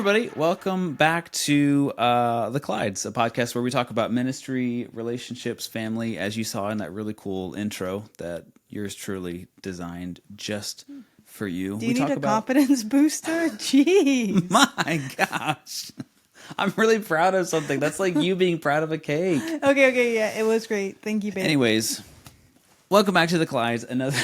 everybody. Welcome back to the Clydes, a podcast where we talk about ministry, relationships, family, as you saw in that really cool intro that yours truly designed just for you. Do you need a confidence booster? Jeez. My gosh. I'm really proud of something. That's like you being proud of a cake. Okay, yeah, it was great. Thank you, babe. Anyways, welcome back to the Clydes. Another...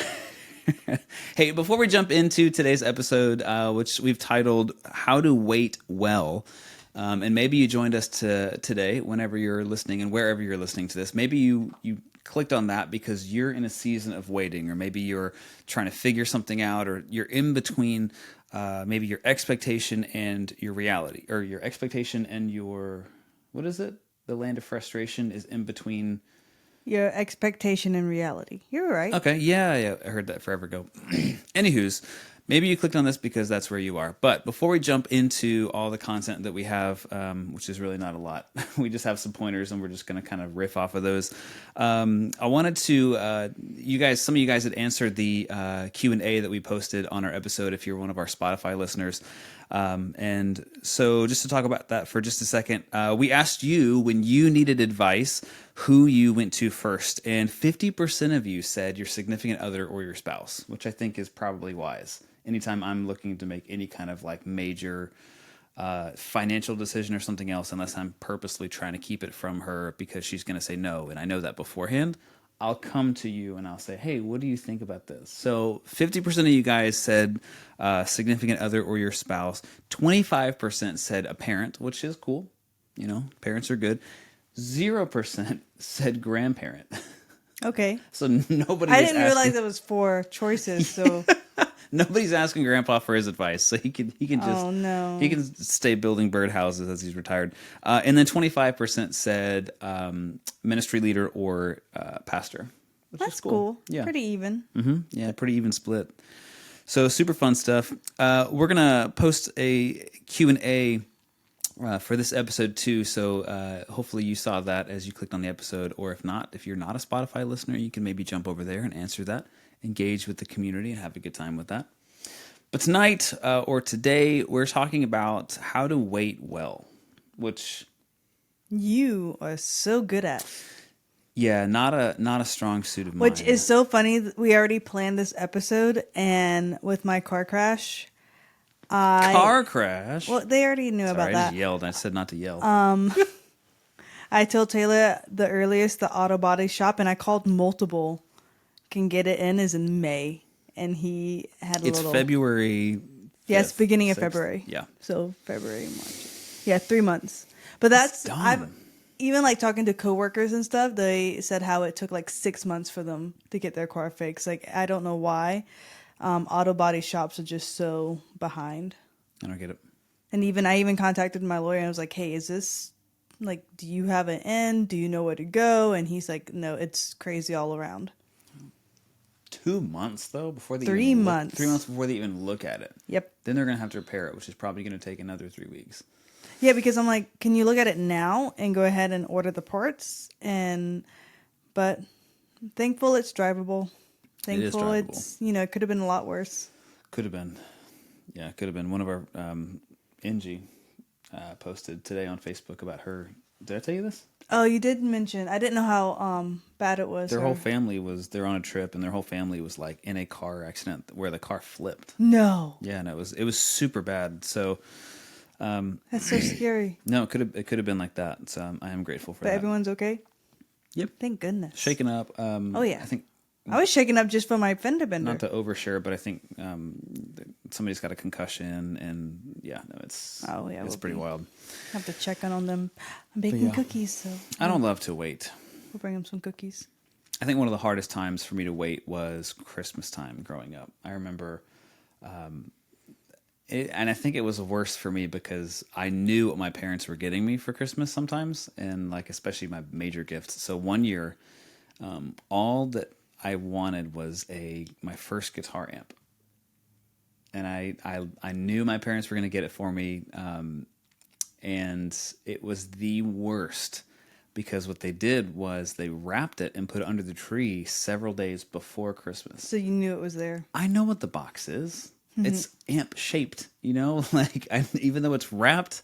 Hey, before we jump into today's episode, which we've titled How to Wait Well, and maybe you joined us today whenever you're listening and wherever you're listening to this, maybe you clicked on that because you're in a season of waiting, or maybe you're trying to figure something out, or you're in between maybe your expectation and your reality, or your expectation and your, what is it? The land of frustration is in between... Your expectation and reality. You're right. Okay, yeah, I heard that forever ago. Anywho's, maybe you clicked on this because that's where you are. But before we jump into all the content that we have, which is really not a lot, we just have some pointers and we're just going to kind of riff off of those. I wanted to, some of you guys had answered the Q&A that we posted on our episode if you're one of our Spotify listeners. And so just to talk about that for just a second, we asked you when you needed advice, who you went to first. And 50% of you said your significant other or your spouse, which I think is probably wise. Anytime I'm looking to make any kind of like major financial decision or something else, unless I'm purposely trying to keep it from her because she's going to say no, and I know that beforehand, I'll come to you and I'll say, hey, what do you think about this? So 50% of you guys said significant other or your spouse. 25% said a parent, which is cool. You know, parents are good. 0% said grandparent. Okay. So nobody. I didn't realize it was 4 choices. So nobody's asking Grandpa for his advice. So he can just. Oh no. He can stay building birdhouses as he's retired. And then 25% said ministry leader or pastor. Which That's is cool. Yeah. Pretty even. Mm-hmm. Yeah, pretty even split. So super fun stuff. We're gonna post a Q&A for this episode too. So hopefully you saw that as you clicked on the episode, or if not, if you're not a Spotify listener, you can maybe jump over there and answer that, engage with the community, and have a good time with that. But tonight or today, we're talking about how to wait well, which you are so good at. Yeah, not a strong suit of mine. Which is so funny. We already planned this episode, and with my car crash, car crash. Well, they already knew about that. I just yelled. I said not to yell. I told Taylor the earliest the auto body shop, and I called multiple. Can get it in is in May, and he had it's February. 5th, yes, beginning of 6th. February. Yeah, so February, March. Yeah, 3 months. But that's I've even like talking to coworkers and stuff. They said how it took like 6 months for them to get their car fixed. Like I don't know why. Auto body shops are just so behind. I don't get it. And I even contacted my lawyer and I was like, hey, is this like, do you have an end? Do you know where to go? And he's like, no, it's crazy all around. 2 months though before they 3 months. 3 months before they even look at it. Yep. Then they're gonna have to repair it, which is probably gonna take another 3 weeks. Yeah, because I'm like, can you look at it now and go ahead and order the parts? But thankful it's drivable. Thankful it's it could have been a lot worse. Could have been. Yeah, it could have been. One of our Angie posted today on Facebook about her. Did I tell you this? Oh, you did mention. I didn't know how bad it was. Their whole family they're on a trip, and their whole family was like in a car accident where the car flipped. No. Yeah, and it was super bad. So that's so scary. No, it could have been like that. So I am grateful for that. But everyone's okay? Yep. Thank goodness. Shaken up. Oh yeah. I think I was shaken up just for my fender bender. Not to overshare, but I think somebody's got a concussion, and yeah, no, it's pretty wild. Have to check on them. I'm baking cookies, so I don't love to wait. We'll bring them some cookies. I think one of the hardest times for me to wait was Christmas time growing up. I remember, and I think it was worse for me because I knew what my parents were getting me for Christmas sometimes, and like especially my major gifts. So one year, all that I wanted was my first guitar amp, and I knew my parents were going to get it for me, and it was the worst because what they did was they wrapped it and put it under the tree several days before Christmas. So you knew it was there. I know what the box is. It's amp shaped, you know, like even though it's wrapped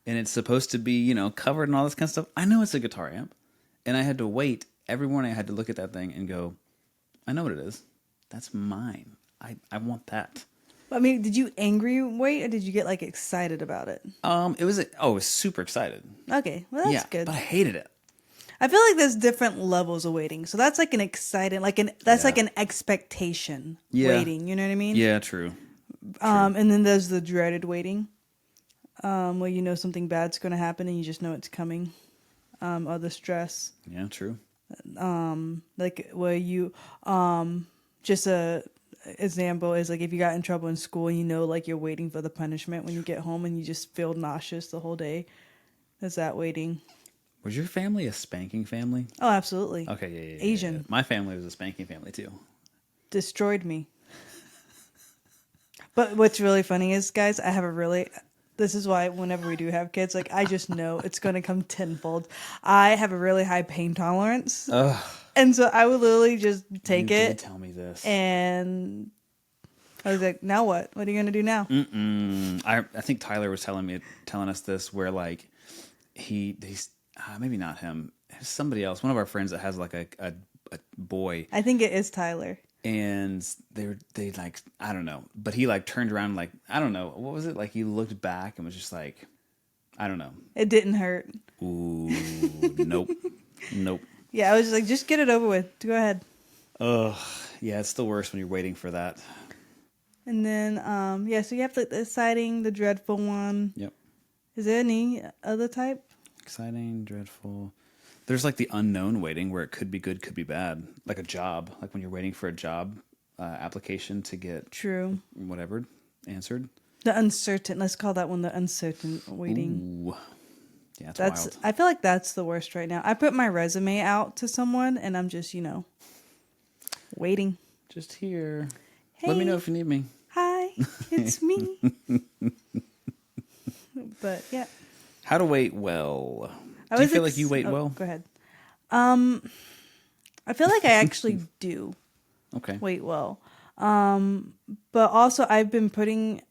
and it's supposed to be, you know, covered and all this kind of stuff, I know it's a guitar amp. And I had to wait every morning. I had to look at that thing and go, I know what it is. That's mine. I want that. I mean, did you angry wait, or did you get like excited about it? It was I was super excited. Okay, well that's good. But I hated it. I feel like there's different levels of waiting. So that's like an exciting, that's like an expectation waiting. You know what I mean? Yeah, true. And then there's the dreaded waiting, where you know something bad's going to happen and you just know it's coming, or the stress. Yeah, true. Like where you, just a example is like if you got in trouble in school and you know like you're waiting for the punishment when you get home and you just feel nauseous the whole day. There's that waiting. Was your family a spanking family? Oh, absolutely. Okay, yeah. Asian. Yeah. My family was a spanking family too. Destroyed me. But what's really funny is, guys, this is why whenever we do have kids, like I just know it's going to come tenfold. I have a really high pain tolerance. Ugh. And so I would literally just take You it. did tell me this. And I was like, now what? What are you going to do now? I think Tyler was telling us this where like he's maybe not him, somebody else, one of our friends that has like a boy. I think it is Tyler. And they like, I don't know, but he like turned around, like, I don't know, what was it? Like he looked back and was just like, I don't know. It didn't hurt. Ooh, nope. Yeah, I was just like, just get it over with. Go ahead. Ugh, yeah, it's the worst when you're waiting for that. And then, so you have the exciting, the dreadful one. Yep. Is there any other type? Exciting, dreadful. There's like the unknown waiting where it could be good, could be bad. Like a job, like when you're waiting for a job application to get whatever answered. The uncertain. Let's call that one the uncertain waiting. Ooh. Yeah, that's wild. I feel like that's the worst right now. I put my resume out to someone and I'm just, waiting. Just here. Hey, let me know if you need me. Hi, it's me. But yeah. How to wait well. Do you feel like you wait well? Go ahead. I feel like I actually do. Okay. Wait well. But also I've been putting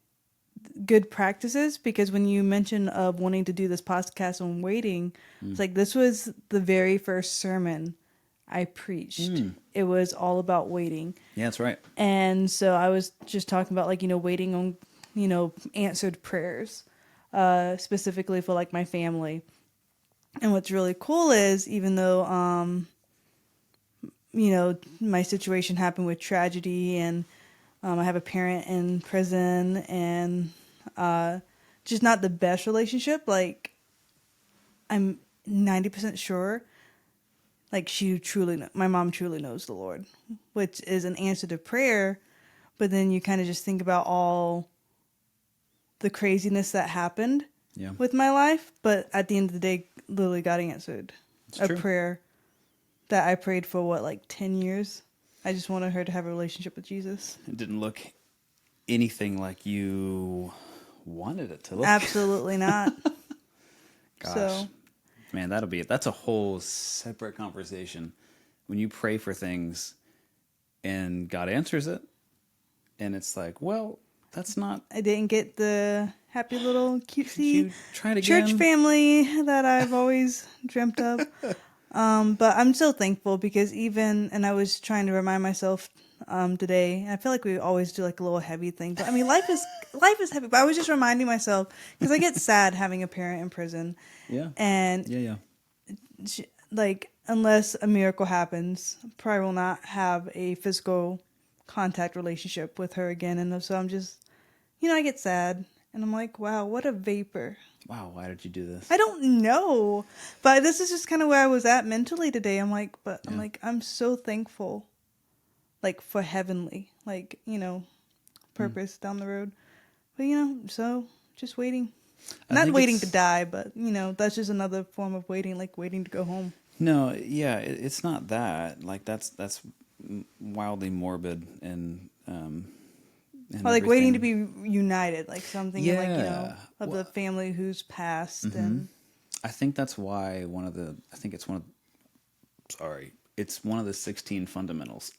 good practices, because when you mentioned of wanting to do this podcast on waiting, it's like this was the very first sermon I preached. It was all about waiting. Yeah, that's right. And so I was just talking about like, waiting on, answered prayers, specifically for like my family. And what's really cool is, even though, my situation happened with tragedy and I have a parent in prison and just not the best relationship, like I'm 90% sure like my mom truly knows the Lord, which is an answer to prayer. But then you kind of just think about all the craziness that happened with my life. But at the end of the day, literally God answered prayer that I prayed for, 10 years? I just wanted her to have a relationship with Jesus. It didn't look anything like you wanted it to look. Absolutely not. Gosh. So, man, that's a whole separate conversation. When you pray for things and God answers it, and it's like, well, that's not... I didn't get the happy little cutesy church again? family that I've always dreamt of. But I'm so thankful, because and I was trying to remind myself today, and I feel like we always do like a little heavy thing, but I mean, life is heavy, but I was just reminding myself, because I get sad having a parent in prison. Yeah. And unless a miracle happens, probably will not have a physical contact relationship with her again. And so I'm just, I get sad and I'm like, wow, what a vapor. Wow, why did you do this? I don't know. But this is just kind of where I was at mentally today. I'm like, I'm so thankful, for heavenly, purpose down the road. But, so just waiting. Not waiting to die, but, that's just another form of waiting, like waiting to go home. No, yeah, it's not that. Like, that's wildly morbid and or like waiting to be united, like something of the family who's passed. And I think that's why it's one of the 16 fundamentals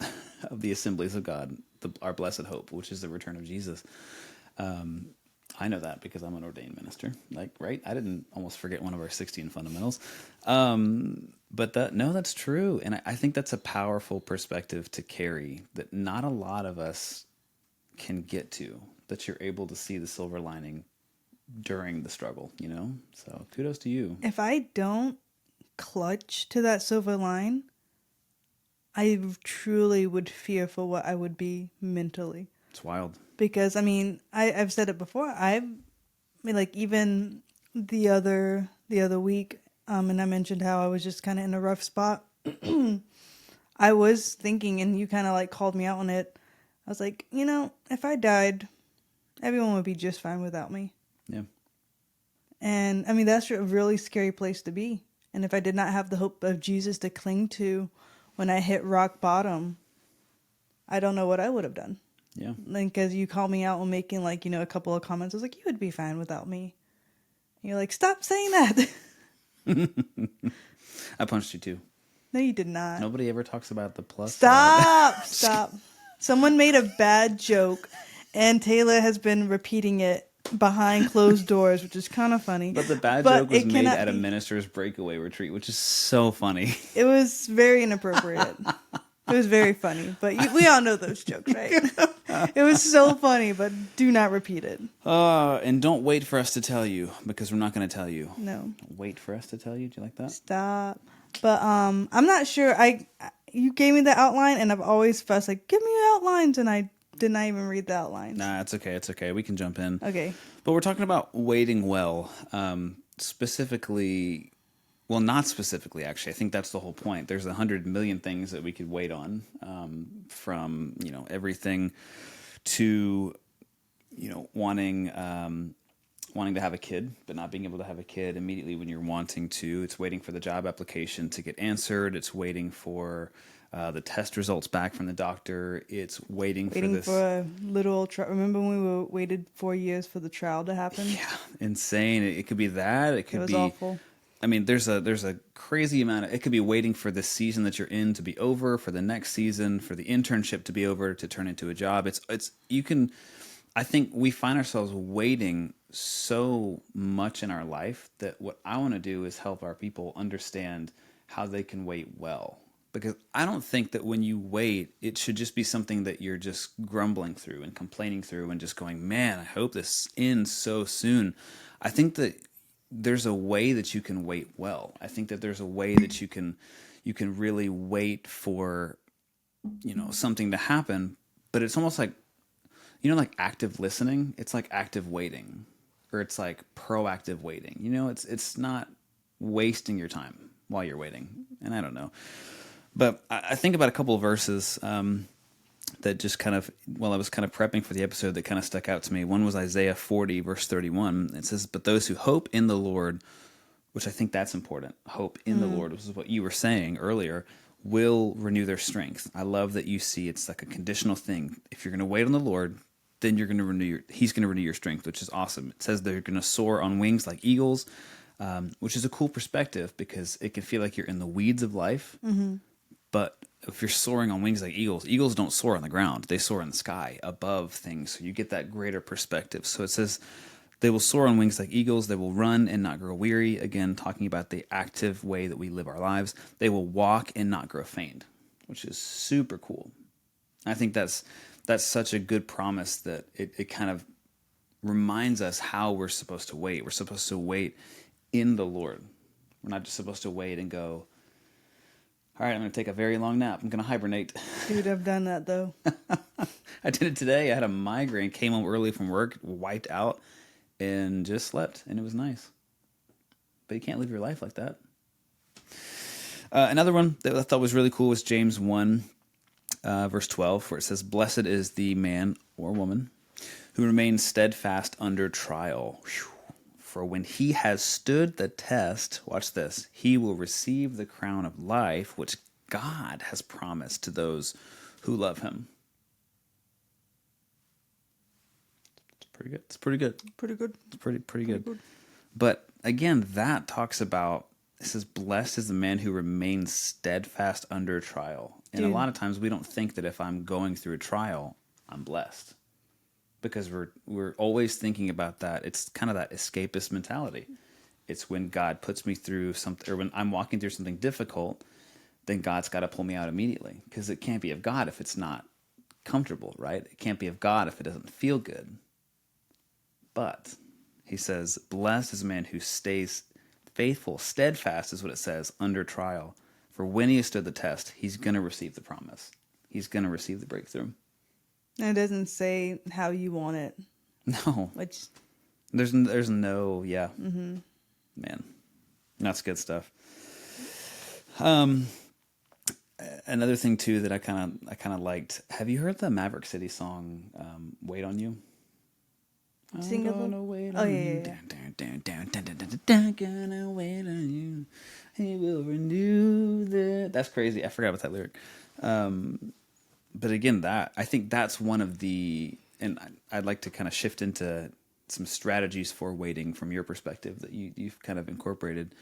of the assemblies of God, our blessed hope, which is the return of Jesus. I know that because I'm an ordained minister. Like, right? I didn't almost forget one of our 16 fundamentals. But that's true. And I think that's a powerful perspective to carry that not a lot of us can get to, that you're able to see the silver lining during the struggle, So kudos to you. If I don't clutch to that silver line, I truly would fear for what I would be mentally. It's wild. Because, I've said it before. Even the other week, and I mentioned how I was just kind of in a rough spot. I was thinking, and you kind of called me out on it. I was like, if I died, everyone would be just fine without me. Yeah. And that's a really scary place to be. And if I did not have the hope of Jesus to cling to when I hit rock bottom, I don't know what I would have done. Yeah. Because you called me out on making a couple of comments. I was like, you would be fine without me. And you're like, stop saying that. I punched you too. No, you did not. Nobody ever talks about the plus. Stop. Someone made a bad joke, and Taylor has been repeating it behind closed doors, which is kind of funny. But the bad joke was made at a minister's breakaway retreat, which is so funny. It was very inappropriate. It was very funny, but we all know those jokes, right? It was so funny, but do not repeat it. And don't wait for us to tell you, because we're not going to tell you. No. Wait for us to tell you? Do you like that? Stop. But I'm not sure. You gave me the outline, and I've always fussed, give me your outlines, and I did not even read the outlines. Nah, it's okay. It's okay. We can jump in. Okay. But we're talking about waiting well, specifically. Well, not specifically, actually. I think that's the whole point. There's 100 million things that we could wait on, from everything to wanting to have a kid, but not being able to have a kid immediately when you're wanting to. It's waiting for the job application to get answered. It's waiting for the test results back from the doctor. It's waiting for this. For a literal trial. Remember when we waited 4 years for the trial to happen? Yeah, insane. It could be that. It was be awful. There's a crazy amount of, it could be waiting for the season that you're in to be over, for the next season, for the internship to be over, to turn into a job. I think we find ourselves waiting so much in our life that what I want to do is help our people understand how they can wait well. Because I don't think that when you wait, it should just be something that you're just grumbling through and complaining through and just going, man, I hope this ends so soon. I think that there's a way that you can wait well. I think that there's a way that you can really wait for, something to happen, but it's almost like, like active listening. It's like active waiting, or it's like proactive waiting. It's not wasting your time while you're waiting. And I don't know, but I think about a couple of verses, that just kind of, while I was kind of prepping for the episode, that kind of stuck out to me. One was Isaiah 40, verse 31. It says, but those who hope in the Lord, which I think that's important, hope in the Lord, which is what you were saying earlier, will renew their strength. I love that you see it's like a conditional thing. If you're going to wait on the Lord, then you're going to He's going to renew your strength, which is awesome. It says they're going to soar on wings like eagles, which is a cool perspective because it can feel like you're in the weeds of life, but if you're soaring on wings like eagles, eagles don't soar on the ground. They soar in the sky above things. So you get that greater perspective. So it says they will soar on wings like eagles. They will run and not grow weary. Again, talking about the active way that we live our lives. They will walk and not grow faint, which is super cool. I think that's such a good promise that it kind of reminds us how we're supposed to wait. We're supposed to wait in the Lord. We're not just supposed to wait and go, all right, I'm going to take a very long nap. I'm going to hibernate. Dude, I've done that, though. I did it today. I had a migraine, came home early from work, wiped out, and just slept, and it was nice. But you can't live your life like that. Another one that I thought was really cool was James 1, verse 12, where it says, blessed is the man or woman who remains steadfast under trial. Whew. For when he has stood the test, watch this, he will receive the crown of life, which God has promised to those who love him. It's pretty good. It's pretty good. Pretty good. It's pretty good. But again, that talks about it says, blessed is the man who remains steadfast under trial. And Dude. a lot of times we don't think that if I'm going through a trial, I'm blessed. Because we're always thinking about that. It's kind of that escapist mentality. It's when God puts me through something, or when I'm walking through something difficult, then God's got to pull me out immediately. Because it can't be of God if it's not comfortable, right? It can't be of God if it doesn't feel good. But he says, blessed is a man who stays faithful, steadfast is what it says, under trial. For when he has stood the test, he's going to receive the promise. He's going to receive the breakthrough. And it doesn't say how you want it. No. Which There's no, yeah. Mm-hmm. Man, that's good stuff. Another thing too that I kind of liked. Have you heard the Maverick City song "Wait on You"? sing a little. Wait Oh on yeah, you. yeah, Gonna wait on you. He will renew the. That's crazy. I forgot about that lyric. But again, I think that's one of the, and I'd like to kind of shift into some strategies for waiting from your perspective that you've kind of incorporated.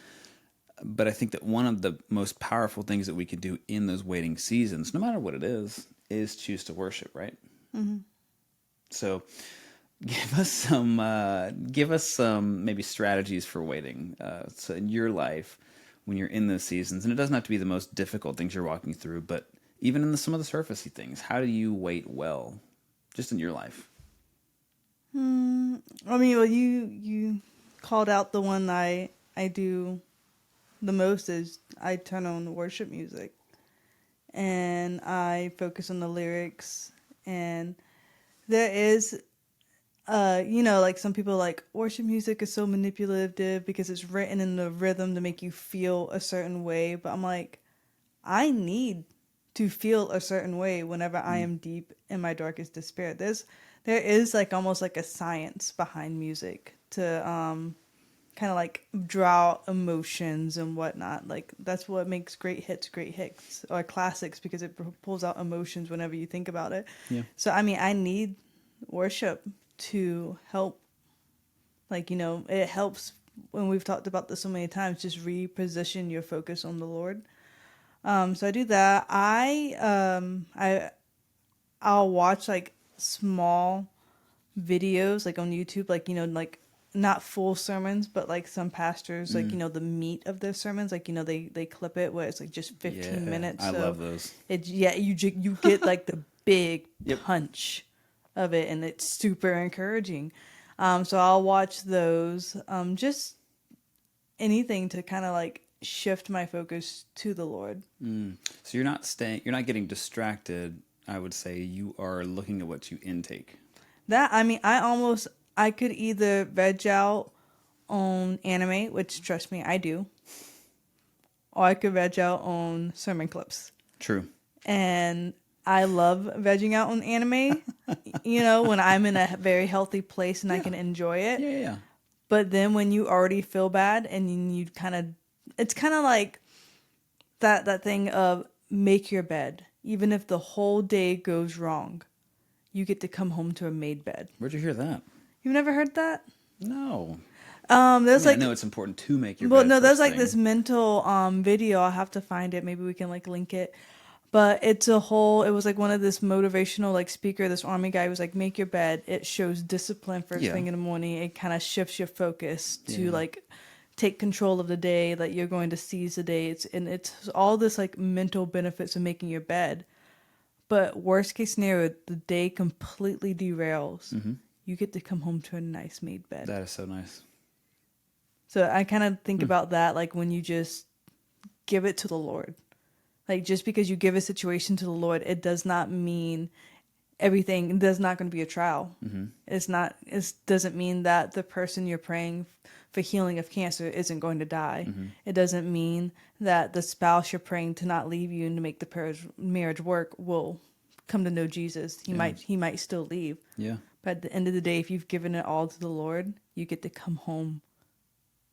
But I think that one of the most powerful things that we can do in those waiting seasons, no matter what it is choose to worship, right? Mm-hmm. So give us some maybe strategies for waiting. So in your life, when you're in those seasons, and it doesn't have to be the most difficult things you're walking through, but even in some of the surfacey things, how do you wait well, just in your life? I mean, well, you called out the one I do the most is I turn on worship music and I focus on the lyrics. And there is, like some people like worship music is so manipulative because it's written in the rhythm to make you feel a certain way. But I'm like, I need to feel a certain way whenever I am deep in my darkest despair. There is like almost like a science behind music to kind of like draw out emotions and whatnot. Like that's what makes great hits or classics, because it pulls out emotions whenever you think about it. Yeah. So I mean, I need worship to help. Like, it helps when we've talked about this so many times, just reposition your focus on the Lord. So I do that. I'll watch like small videos like on YouTube, like, like not full sermons, but like some pastors, like, the meat of their sermons, like, they clip it where it's like just 15 minutes. I love those. You get like the big Yep. punch of it, and it's super encouraging. So I'll watch those, just anything to kind of like shift my focus to the Lord. So you're not getting distracted. I would say you are looking at what you intake. I mean, I could either veg out on anime, which trust me, I do, or I could veg out on sermon clips. True. And I love vegging out on anime, when I'm in a very healthy place and I can enjoy it. Yeah. But then when you already feel bad and you it's kind of like that thing of make your bed. Even if the whole day goes wrong, you get to come home to a made bed. Where'd you hear that? You've never heard that? No. There's I know it's important to make your well, bed. no, there's first like thing. this mental video. I'll have to find it. Maybe we can like link it. But it was like one of this motivational like speaker, this army guy was like, make your bed. It shows discipline first thing in the morning. It kind of shifts your focus to like take control of the day, that you're going to seize the day. It's all this like mental benefits of making your bed. But worst case scenario, the day completely derails. Mm-hmm. You get to come home to a nice made bed. That is so nice. So I kind of think about that, like when you just give it to the Lord. Like just because you give a situation to the Lord, it does not mean everything. There's not going to be a trial. Mm-hmm. It doesn't mean that the person you're praying for healing of cancer isn't going to die. Mm-hmm. It doesn't mean that the spouse you're praying to not leave you and to make the marriage work will come to know Jesus. He might still leave. Yeah. But at the end of the day, if you've given it all to the Lord, you get to come home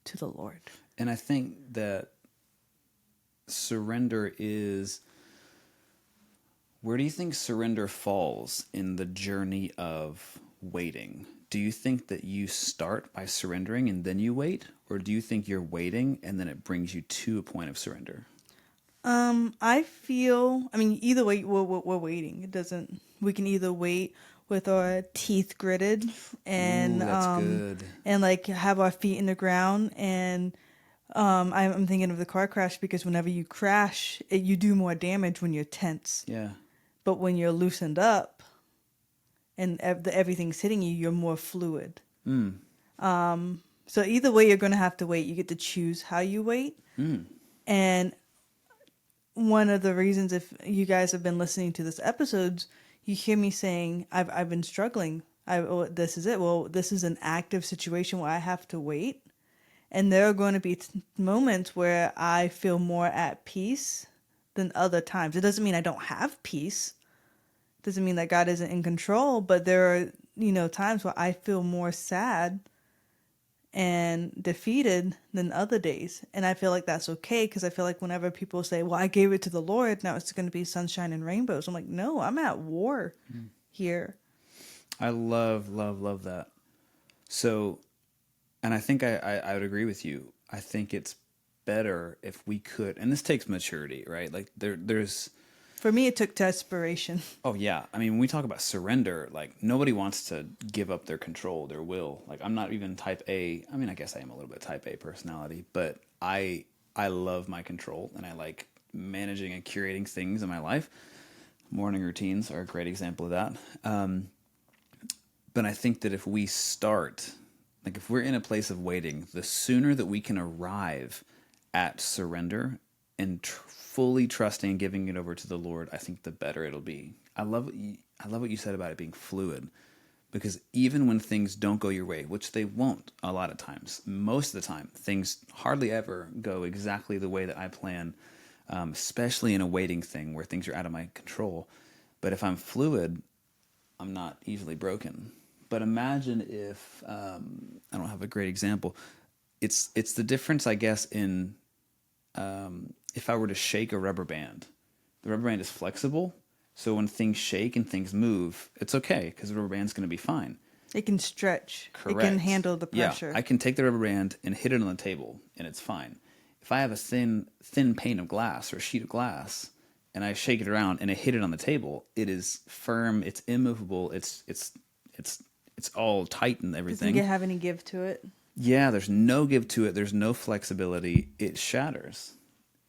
to the Lord. And I think that surrender is... Where do you think surrender falls in the journey of waiting, do you think that you start by surrendering and then you wait? Or do you think you're waiting and then it brings you to a point of surrender? I mean, either way, we're waiting. It doesn't, we can either wait with our teeth gritted and, Ooh, that's good. and like have our feet in the ground. And, I'm thinking of the car crash because whenever you crash, you do more damage when you're tense. Yeah. But when you're loosened up and everything's hitting you, you're more fluid. Mm. So either way, you're going to have to wait. You get to choose how you wait. And one of the reasons, if you guys have been listening to this episodes, you hear me saying, I've been struggling. This is it. Well, this is an active situation where I have to wait. And there are going to be moments where I feel more at peace than other times. It doesn't mean I don't have peace. It doesn't mean that God isn't in control, but there are, times where I feel more sad and defeated than other days. And I feel like that's okay, because I feel like whenever people say, well, I gave it to the Lord, now it's going to be sunshine and rainbows. I'm like, no, I'm at war here. I love that. So, and I think I would agree with you. I think it's better if we could, and this takes maturity, right? Like there's... For me, it took desperation. Oh, yeah. I mean, when we talk about surrender, like, nobody wants to give up their control, their will. Like, I'm not even type A. I mean, I guess I am a little bit type A personality, but I love my control, and I like managing and curating things in my life. Morning routines are a great example of that. But I think that if we start, like, if we're in a place of waiting, the sooner that we can arrive at surrender and fully trusting and giving it over to the Lord, I think the better it'll be. I love what you said about it being fluid, because even when things don't go your way, which they won't a lot of times, most of the time, things hardly ever go exactly the way that I plan, especially in a waiting thing where things are out of my control. But if I'm fluid, I'm not easily broken. But imagine if, I don't have a great example. It's the difference, I guess, in... if I were to shake a rubber band, the rubber band is flexible. So when things shake and things move, it's okay, because the rubber band's going to be fine. It can stretch. Correct. It can handle the pressure. Yeah, I can take the rubber band and hit it on the table, and it's fine. If I have a thin pane of glass or a sheet of glass, and I shake it around and I hit it on the table, it is firm. It's immovable. It's all tight and everything. Doesn't it have any give to it? Yeah, there's no give to it. There's no flexibility. It shatters.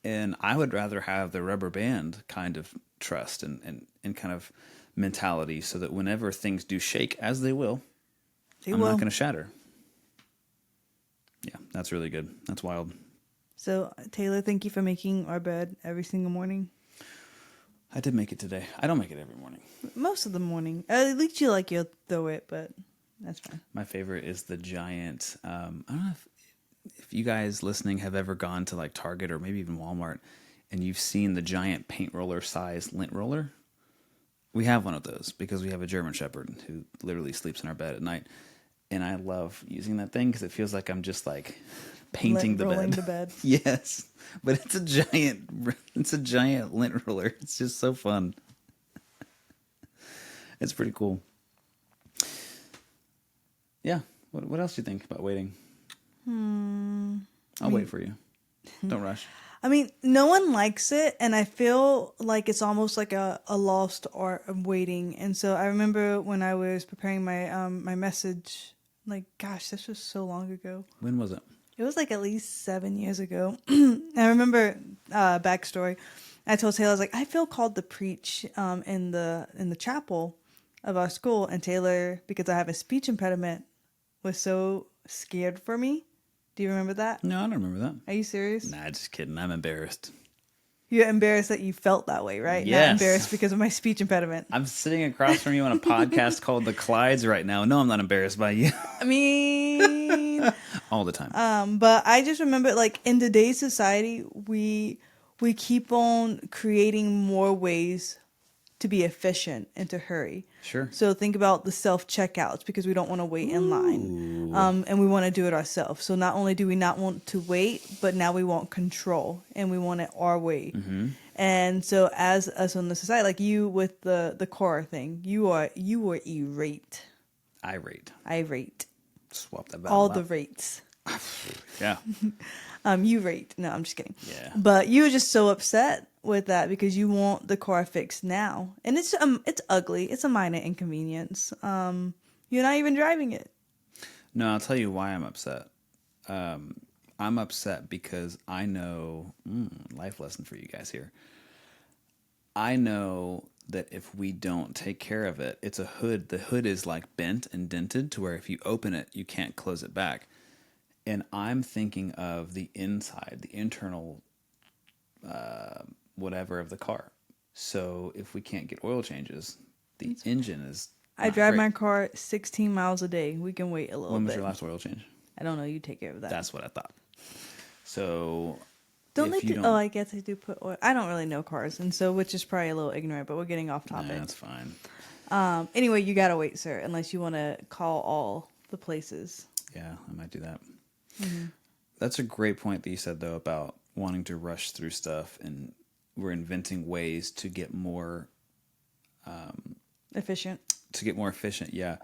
And I would rather have the rubber band kind of trust and kind of mentality, so that whenever things do shake, as they will, I'm not going to shatter. Yeah, that's really good. That's wild. So, Taylor, thank you for making our bed every single morning. I did make it today. I don't make it every morning. Most of the morning. At least you'll throw it, but that's fine. My favorite is the giant, I don't know if you guys listening have ever gone to like Target or maybe even Walmart and you've seen the giant paint roller size lint roller. We have one of those because we have a German Shepherd who literally sleeps in our bed at night. And I love using that thing because it feels like I'm just like painting rolling the bed. Yes. But it's a giant lint roller. It's just so fun. It's pretty cool. Yeah. What else do you think about waiting? I'll wait for you. Don't rush. I mean, no one likes it, and I feel like it's almost like a lost art of waiting. And so I remember when I was preparing my my message, like, gosh, this was so long ago. When was it? It was like at least 7 years ago. I remember backstory. I told Taylor, I was like, I feel called to preach in the chapel of our school, and Taylor, because I have a speech impediment, was so scared for me. Do you remember that? No, I don't remember that. Are you serious? Nah, just kidding. I'm embarrassed. You're embarrassed that you felt that way, right? Yes. Not embarrassed because of my speech impediment. I'm sitting across from you on a podcast called The Clydes right now. No, I'm not embarrassed by you. I mean... all the time. But I just remember, like, in today's society, we keep on creating more ways to be efficient and to hurry. Sure. So think about the self-checkouts, because we don't want to wait in line. And we want to do it ourselves. So not only do we not want to wait, but now we want control, and we want it our way. Mm-hmm. And so as us in the society, like you with the car thing, you were irate. Irate. Irate. Swap that battle All out. the rates. Yeah. You rate. No, I'm just kidding. Yeah. But you were just so upset with that because you want the car fixed now, and it's ugly. It's a minor inconvenience. You're not even driving it. No, I'll tell you why I'm upset. I'm upset because I know, life lesson for you guys here. I know that if we don't take care of it, it's a hood. The hood is like bent and dented to where if you open it, you can't close it back. And I'm thinking of the inside, the internal, whatever of the car. So if we can't get oil changes, the engine is. I drive my car 16 miles a day. We can wait a little bit. When was your last oil change? I don't know. You take care of that. That's what I thought. So don't they do? Oh, I guess they do put oil. I don't really know cars, and so which is probably a little ignorant. But we're getting off topic. That's fine. Anyway, you gotta wait, sir, unless you want to call all the places. Yeah, I might do that. Mm-hmm. That's a great point that you said though about wanting to rush through stuff, and we're inventing ways to get more efficient. Yeah.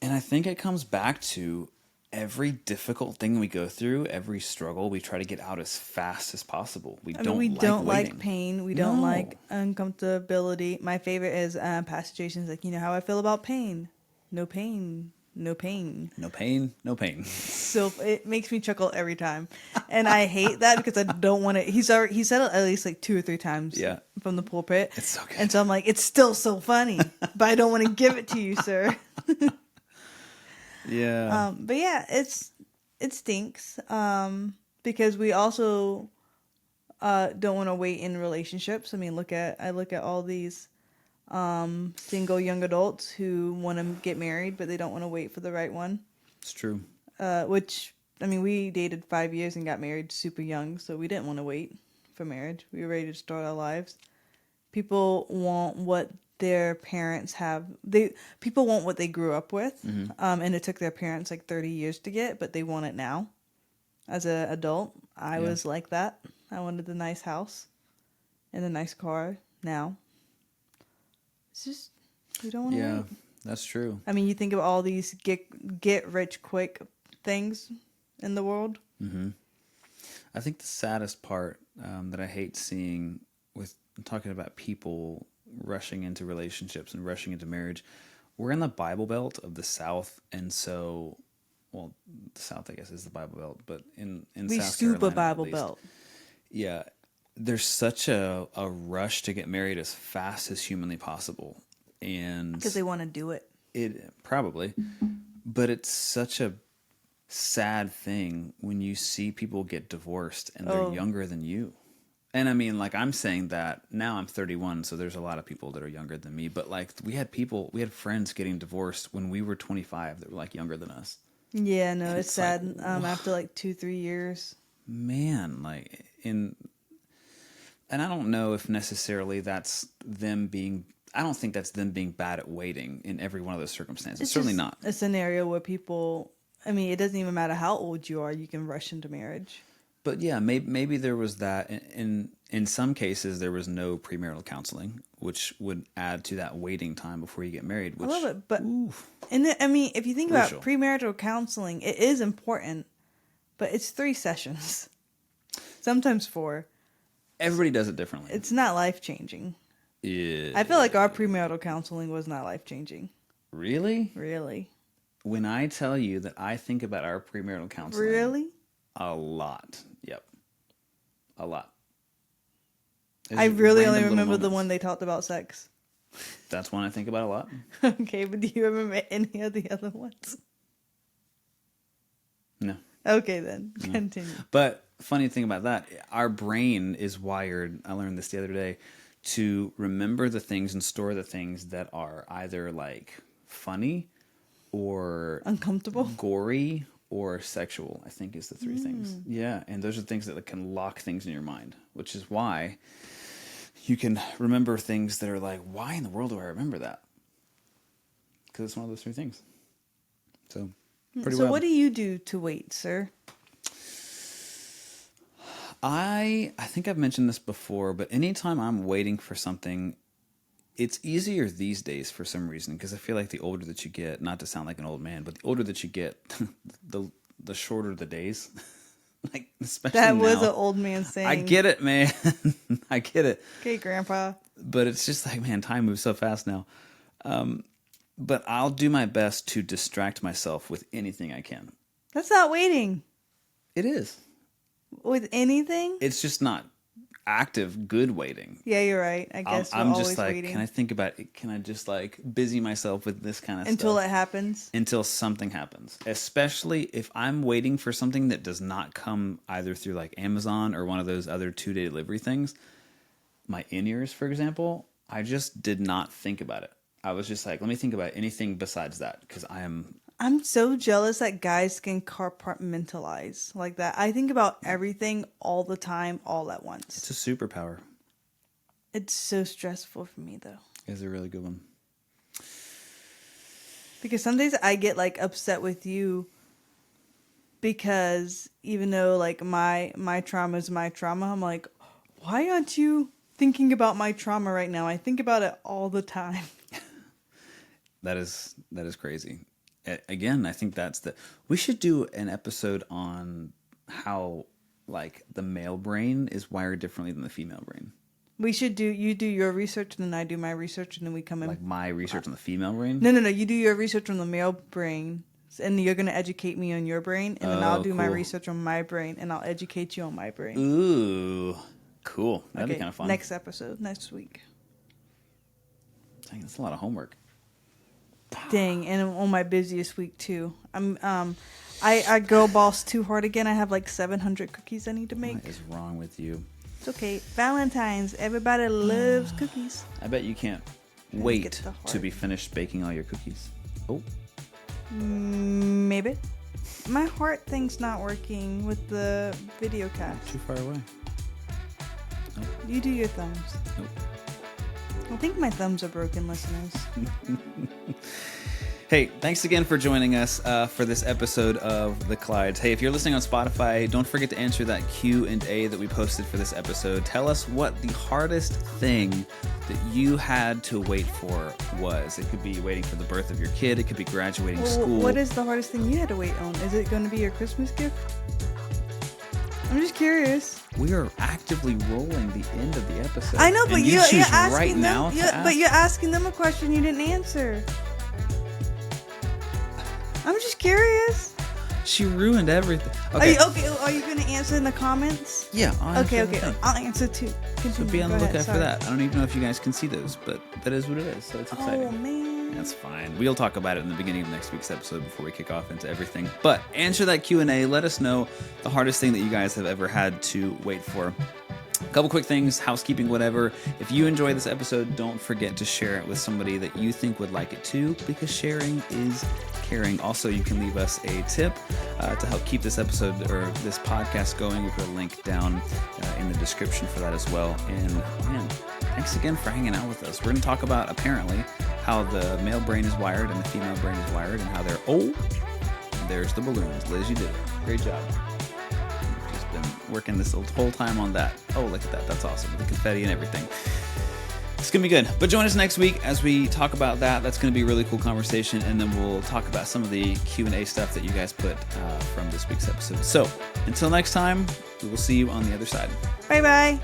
And I think it comes back to every difficult thing we go through, every struggle, we try to get out as fast as possible. We don't like pain. We don't like uncomfortability. My favorite is passages like, you know how I feel about pain. No pain. No pain. No pain. No pain. So it makes me chuckle every time. And I hate that because I don't want to. He said it at least like 2 or 3 times from the pulpit. It's so good. And so I'm like, it's still so funny, but I don't want to give it to you, sir. Yeah. But yeah, it stinks because we also don't want to wait in relationships. I mean, I look at all these single young adults who want to get married, but they don't want to wait for the right one. It's true. Which, I mean, we dated 5 years and got married super young, so we didn't want to wait for marriage. We were ready to start our lives. People want what their parents have. People want what they grew up with, and it took their parents like 30 years to get, but they want it now. As an adult, I was like that. I wanted the nice house and the nice car now. It's just, we don't want to wait. That's true. I mean, you think of all these get rich quick things in the world. Mm-hmm. I think the saddest part that I hate seeing with talking about people rushing into relationships and rushing into marriage, we're in the Bible Belt of the South, and so, well, the South I guess is the Bible Belt, but in we South scoop Carolina, a Bible Belt. Yeah, there's such a rush to get married as fast as humanly possible, and because they want to do it. It probably, but it's such a sad thing when you see people get divorced and they're younger than you. And I mean, like, I'm saying that now I'm 31, so there's a lot of people that are younger than me. But like, we had friends getting divorced when we were 25 that were like younger than us. Yeah, no, it's sad. Like, after like 2-3 years. Man, like and I don't know if necessarily that's them being. I don't think that's them being bad at waiting in every one of those circumstances. It's certainly not a scenario where people. I mean, it doesn't even matter how old you are; you can rush into marriage. But yeah, maybe there was that. In some cases, there was no premarital counseling, which would add to that waiting time before you get married. Which, I love it, but I mean, if you think about premarital counseling, it is important, but it's 3 sessions, sometimes 4. Everybody does it differently. It's not life changing. Yeah. I feel like our premarital counseling was not life changing. Really? Really. When I tell you that I think about our premarital counseling, really. A lot. Yep. A lot. I really only remember the one they talked about sex. That's one I think about a lot. Okay, but do you remember any of the other ones? No. Okay, then. No. Continue. But funny thing about that, our brain is wired, I learned this the other day, to remember the things and store the things that are either like funny or uncomfortable, gory, or sexual, I think is the 3 things. Yeah, and those are things that can lock things in your mind, which is why you can remember things that are like, why in the world do I remember that? Because it's one of those 3 things. So, pretty So what do you do to wait, sir? I think I've mentioned this before, but anytime I'm waiting for something, it's easier these days for some reason, because I feel like the older that you get, not to sound like an old man, but the older that you get, the shorter the days. Like, especially That was now. an old man saying. I get it, man. I get it. Okay, Grandpa. But it's just like, man, time moves so fast now. But I'll do my best to distract myself with anything I can. That's not waiting. It is. With anything? It's just not active, good waiting. Yeah, you're right. I guess I'm we're just always like, waiting. can I think about it? Can I just like busy myself with this kind of Until stuff? it happens? Until something happens. Especially if I'm waiting for something that does not come either through like Amazon or one of those other 2-day delivery things. My in-ears, for example, I just did not think about it. I was just like, let me think about anything besides that, because I'm so jealous that guys can compartmentalize like that. I think about everything all the time, all at once. It's a superpower. It's so stressful for me, though. It's a really good one. Because some days I get like upset with you because even though like my trauma is my trauma, I'm like, why aren't you thinking about my trauma right now? I think about it all the time. That is crazy. Again, I think we should do an episode on how like the male brain is wired differently than the female brain. You do your research and then I do my research and then we come in. Like my research on the female brain? No. You do your research on the male brain and you're going to educate me on your brain and then I'll do my research on my brain and I'll educate you on my brain. Ooh, cool. That'd be kind of fun. Next episode, next week. Dang, that's a lot of homework. Dang, and I'm on my busiest week too. I girl boss too hard again. I have like 700 cookies I need to make. What is wrong with you? It's okay. Valentine's. Everybody loves cookies. I bet you can't wait to be finished baking all your cookies. Oh. Maybe. My heart thing's not working with the video cast. Too far away. Nope. You do your thumbs. Nope. I think my thumbs are broken, listeners. Hey, thanks again for joining us for this episode of The Clydes. Hey, if you're listening on Spotify, don't forget to answer that Q&A that we posted for this episode. Tell us what the hardest thing that you had to wait for was. It could be waiting for the birth of your kid. It could be graduating school. What is the hardest thing you had to wait on? Is it going to be your Christmas gift? I'm just curious. We are actively rolling the end of the episode. I know, but you're asking right them. now But you're asking them a question you didn't answer. I'm just curious. She ruined everything. Okay. Are you going to answer in the comments? Yeah. Okay. I'll answer too. Continue. So be on the lookout for that. I don't even know if you guys can see those, but that is what it is. So it's exciting. Oh, man. That's fine. We'll talk about it in the beginning of next week's episode before we kick off into everything. But answer that Q&A. Let us know the hardest thing that you guys have ever had to wait for. A couple quick things, housekeeping, whatever. If you enjoy this episode, don't forget to share it with somebody that you think would like it too, because sharing is caring. Also, you can leave us a tip to help keep this episode or this podcast going. We put a link down in the description for that as well. And man, thanks again for hanging out with us. We're going to talk about apparently how the male brain is wired and the female brain is wired and how they're there's the balloons. Liz, you did it. Great job. Been working this whole time on that. Oh, look at that. That's awesome. The confetti and everything. It's going to be good. But join us next week as we talk about that. That's going to be a really cool conversation. And then we'll talk about some of the Q&A stuff that you guys put from this week's episode. So until next time, we will see you on the other side. Bye-bye.